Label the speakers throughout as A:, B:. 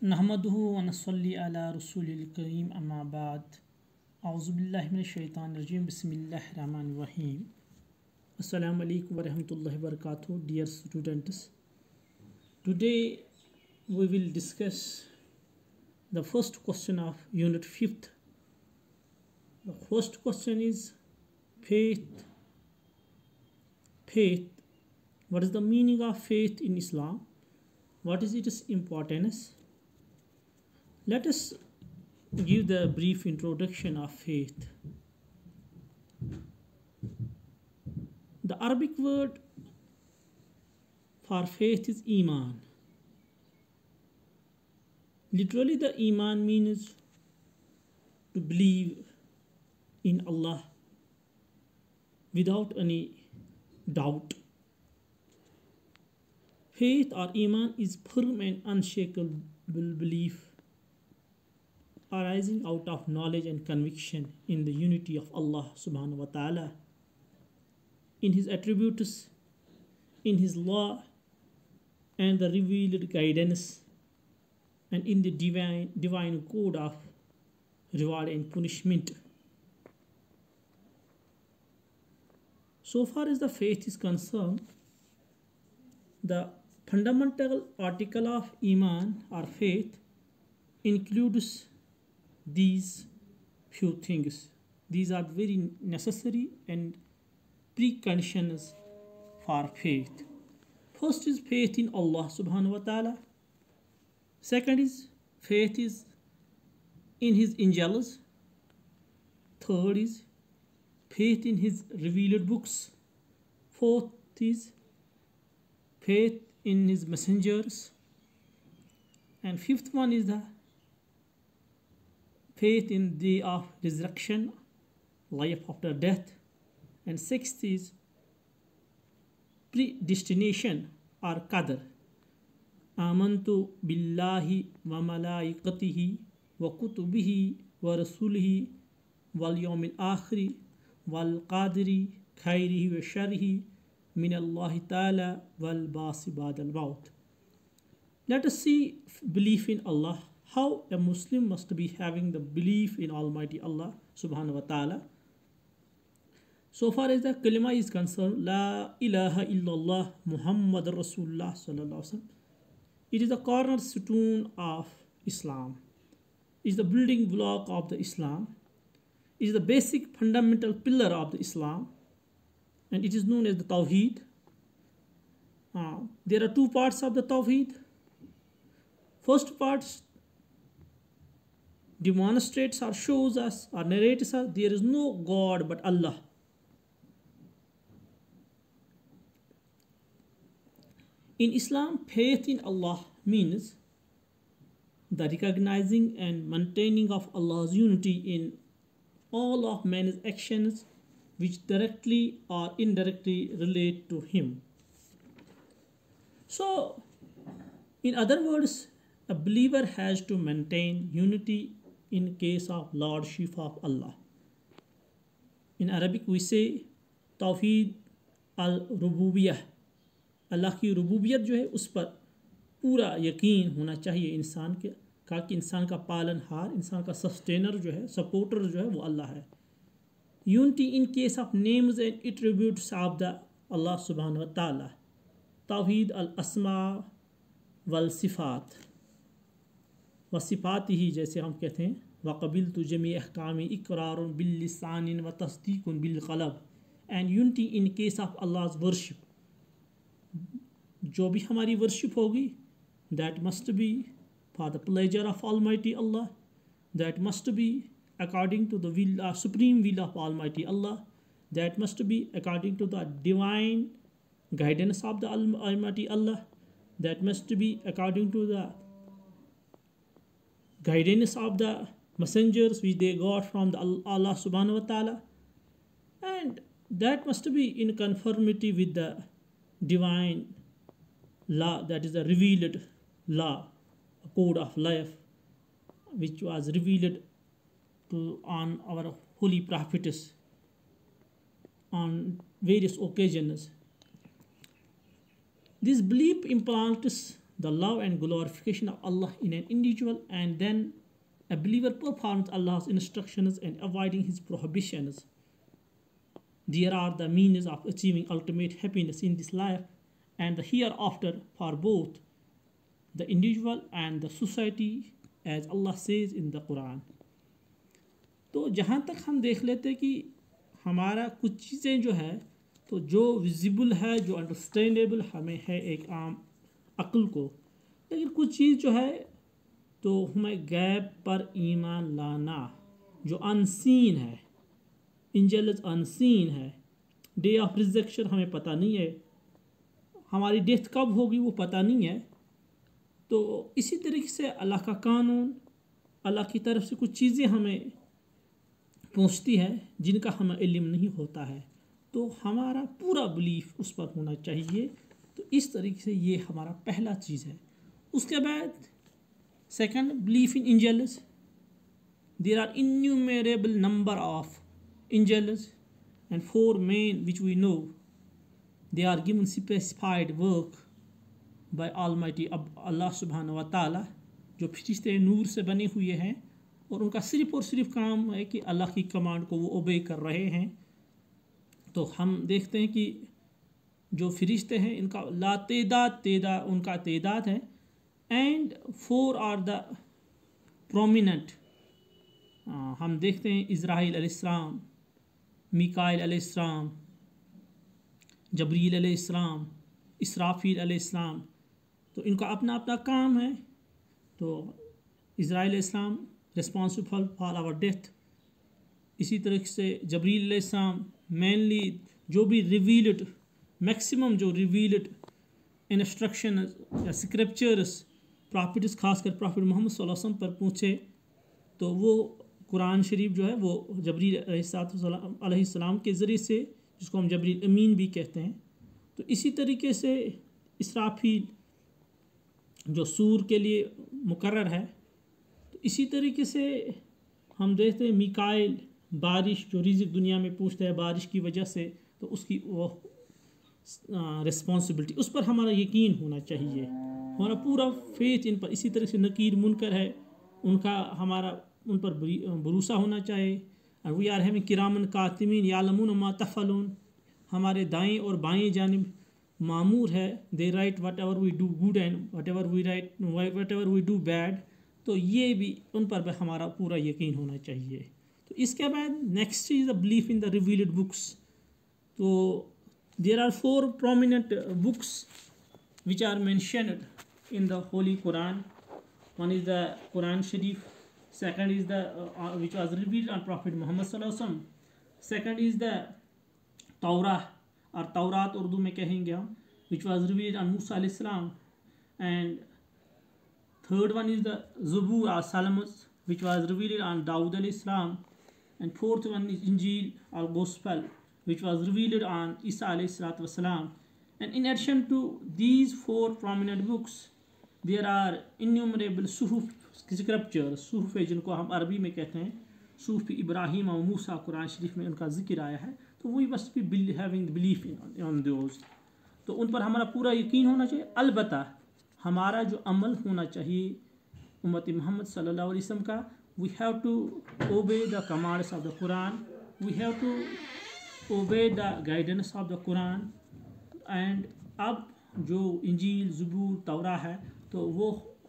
A: नहमदुहु व नसल्ली अला रसूलिल करीम अम्मा बाद औज़ु बिल्लाहि मिनश शैतानिर रजीम बिस्मिल्लाहिर रहमानिर रहीम Assalamu alaikum wa rahmatullahi wa barakatuh. Dear students, today we will discuss the first question of unit 5th. The first question is faith. Faith. What is the meaning of faith in Islam? What is its importance? Let us give the brief introduction of faith. The Arabic word for faith is Iman. Literally, the Iman means to believe in Allah without any doubt. Faith or Iman is firm and unshakable belief arising out of knowledge and conviction in the unity of Allah subhanahu wa ta'ala, in His attributes, in His law and the revealed guidance, and in the divine code of reward and punishment. So far as the faith is concerned, the fundamental article of Iman or faith includes these few things. These are very necessary and preconditions for faith. First is faith in Allah subhanahu wa ta'ala. Second is faith is in His angels. Third is faith in His revealed books. Fourth is faith in His messengers. And fifth one is the faith in the day of resurrection, life after death. And sixth is predestination or qadr. Amantu billahi wa malaikatihi wa kutubihi wa rasulihi wal yawmil akhiri wal qadiri khairihi wa sharrihi min Allah ta'ala wal basi ba'd al maut. Let us see belief in Allah. How a Muslim must be having the belief in Almighty Allah subhanahu wa ta'ala. So far as the kalima is concerned, La ilaha illallah Muhammad Rasulullah sallallahu alaihi wasallam, it is the cornerstone of Islam. It is the building block of the Islam. It is the basic fundamental pillar of the Islam, and it is known as the Tawheed. There are two parts of the Tawheed. First part demonstrates or shows us or narrates us there is no God but Allah. In Islam, faith in Allah means the recognizing and maintaining of Allah's unity in all of man's actions which directly or indirectly relate to Him. So, in other words, a believer has to maintain unity in case of Lordship of Allah. In Arabic we say Tawheed al-Rububiyyah. अल्लाह की रुबूबियत जो है उस पर पूरा यकीन होना चाहिए इंसान के का कि इंसान का पालनहार, इंसान का सस्टेनर जो है, सपोर्टर जो है वो अल्लाह है. Unity in case of names and attributes of the Allah सुब्हानहू व तआला. तौहीद अल अस्मा वल सिफ़ात व सिफ़ात ही, जैसे हम कहते हैं वक़बिल तु जमी अहकामी इक़रार बिल लिसान व तस्दीक़ बिल क़ल्ब. And unity in case of Allah's worship. जो भी हमारी वर्शिप होगी, that must be for the pleasure of almighty Allah, that must be according to the will supreme will of almighty Allah, that must be according to the divine guidance of the Almighty Allah, that must be according to the guidance of the messengers which they got from the Allah subhanahu wa ta'ala, and that must be in conformity with the divine law, that is the revealed law, a code of life which was revealed to on our holy prophets on various occasions. This belief implants the love and glorification of Allah in an individual, and then a believer performs Allah's instructions and avoiding His prohibitions. There are the means of achieving ultimate happiness in this life and the hereafter for both the individual and the society, as Allah says in the Quran. तो जहाँ तक हम देख लेते कि हमारा कुछ चीज़ें जो है, तो जो विजिबल है, जो अंडरस्टैंडेबल हमें है एक आम अक्ल को, लेकिन कुछ चीज़ जो है तो हमें गैब पर ईमान लाना, जो अनसीन है, एंजल्स अनसीन है, डे ऑफ रिजरेक्शन हमें पता नहीं है, हमारी डेथ कब होगी वो पता नहीं है। तो इसी तरीके से अल्लाह का कानून, अल्लाह की तरफ से कुछ चीज़ें हमें पहुँचती है जिनका हमें इल्म नहीं होता है, तो हमारा पूरा बिलीफ उस पर होना चाहिए। तो इस तरीके से ये हमारा पहला चीज़ है। उसके बाद second, belief in angels. There are innumerable number of angels and 4 main which we know. They are given specified work by Almighty Allah subhanahu wa ta'ala, जो फरिश्ते नूर से बने हुए हैं और उनका सिर्फ और सिर्फ काम है कि अल्लाह की कमांड को वो ओबे कर रहे हैं। तो हम देखते हैं कि जो फरिश्ते हैं इनका लातेदाद उनका तेदाद है। And 4 are the prominent. हम देखते हैं इज़राइल अलैहिस्सलाम, मिकाइल अलैहिस्सलाम, जबरील अलैहिस्सलाम, इसराफील अलैहिस्सलाम, तो इनका अपना अपना काम है। तो इज़राइल अलैहिस्सलाम रिस्पॉन्सिबल फॉर आवर डेथ। इसी तरह से जबरील अलैहिस्सलाम मेनली जो भी रिवील्ड, मैक्सिमम जो रिवील्ड इंस्ट्रक्शन या स्क्रिप्चर्स प्रॉफिट्स, खासकर प्रॉफिट मोहम्मद सल्लल्लाहु अलैहि वसल्लम पर पूछे, तो वो कुरान शरीफ जो है वो जबरील अलैहिस्सलाम के ज़रिए से, जिसको हम जबरील अमीन भी कहते हैं। तो इसी तरीके से इसराफील जो सूर के लिए मुकर्रर है, तो इसी तरीके से हम देखते हैं मिकाइल बारिश, जो रिज़्क़ दुनिया में पूछता है बारिश की वजह से, तो उसकी वो रिस्पॉन्सिबिलिटी, उस पर हमारा यकीन होना चाहिए, हमारा पूरा फेथ इन पर। इसी तरह से नकीर मुनकर है, उनका हमारा उन पर भरोसा होना चाहिए। और वी आर हैविंग किरामन कातिमीन यालमून मा तफअलून, हमारे दाएं और बाएं जानिब मामूर है, they write whatever we do good and whatever we do bad. तो ये भी उन पर भी हमारा पूरा यकीन होना चाहिए। तो इसके बाद next is the belief in the revealed books. तो there are 4 prominent books which are mentioned in the Holy Quran. One is the Quran Sharif, second is the which was revealed on Prophet Muhammad sallallahu alaihi wasallam, second is the Torah or Taurat Urdu में कहेंगे हम, which was revealed on Musa alayhi salam, and third one is the Zabur or Psalms which was revealed on Daud alayhi salam, and fourth one is Injil or Gospel which was revealed on Isa alayhi salatu wasalam. And in addition to these 4 prominent books, there are innumerable suhuf scriptures, suhuf जिनको हम अरबी में कहते हैं, सूफ इब्राहिम और मूसा, कुरान शरीफ में उनका जिक्र आया है। तो we must be having belief in those, तो उन पर हमारा पूरा यकीन होना चाहिए। अलबत्ता हमारा जो अमल होना चाहिए उम्मत मोहम्मद सल्लल्लाहु अलैहि वसल्लम का, we have to obey the commands of the Quran, we have to obey the guidance of the Quran. And अब जो इंजील, ज़बूर, तौरा है, तो वो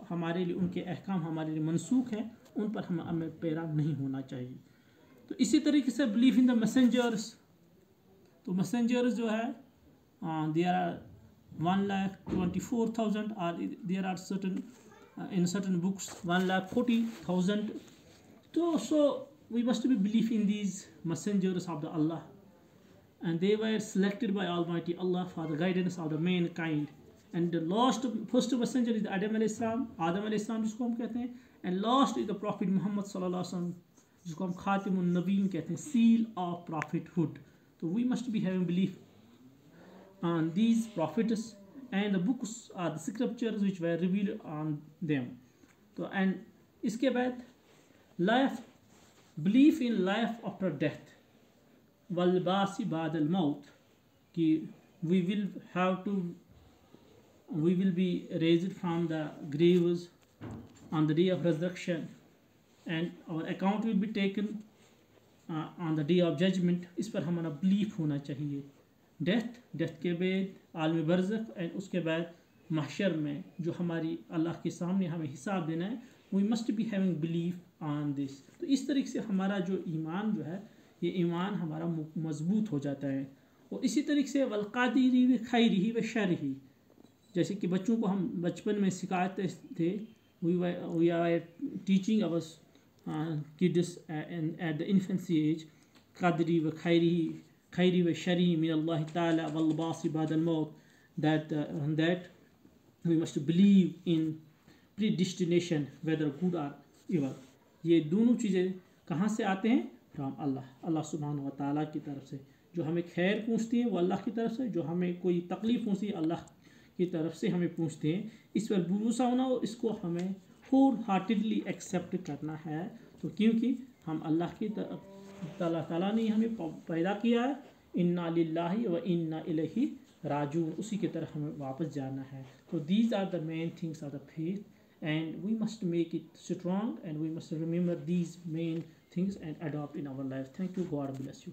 A: हमारे लिए, उनके अहकाम हमारे लिए मनसूख हैं, उन पर हमें पैरा नहीं होना चाहिए। तो इसी तरीके से बिलीफ इन द मैसेंजर्स। तो मैसेंजर्स जो है, देयर आर 1,24,000 और there are certain in certain books 1,40,000। तो so we must be believe in these messengers of the Allah, and they were selected by Almighty Allah for the guidance of the mankind. And the first messenger is Adam alayhi salam, Adam alayhi salam जिसको हम कहते हैं, and last is the Prophet Muhammad sallallahu alaihi wasallam जिसको हम खातिमुन नबीन कहते हैं, seal of prophethood. So we must be having belief on these prophets, and the books are the scriptures which were revealed on them. तो and इसके बाद life, belief in life after death, वलबासी बादल मौत, कि we will have to we will be raised from the graves on the day of resurrection, and our account will be taken on the day of judgment. इस पर हमारा belief होना चाहिए. Death के बाद आलम बरज़ख एंड उसके बाद महशर में जो हमारी अल्लाह के सामने हमें हिसाब देना है, we must be having belief on this. तो इस तरीके से हमारा जो ईमान जो है, ये ईमान हमारा मजबूत हो जाता है. और इसी तरीके से वलक़ादिरी व खैरिही व शर्रिही, जैसे कि बच्चों को हम बचपन में सिखाते थे, we are teaching our kids at the infancy age, क़दरी व खैरी व शर्री मिन अल्लाह ताला वल बास बअदल मौत, that we must believe in predestination whether good or evil. ये दोनों चीज़ें कहाँ से आते हैं? फ्रॉम अल्लाह सुब्हानहू व तआला की तरफ से. जो हमें खैर पूछती है वो अल्लाह की तरफ से, जो हमें कोई तकलीफ़ पूछती है अल्लाह की तरफ से हमें पूछते हैं. इस पर भरोसा होना और इसको हमें होल हार्टेडली एक्सेप्ट करना है. तो क्योंकि हम अल्लाह की ताला ने हमें पैदा किया है, इन्ना लिल्लाहि व इन्ना इलैहि राजून, उसी की तरफ हमें वापस जाना है. तो these are the main things of the faith, and we must make it strong, and we must remember these main things and adopt in our life. Thank you. God bless you.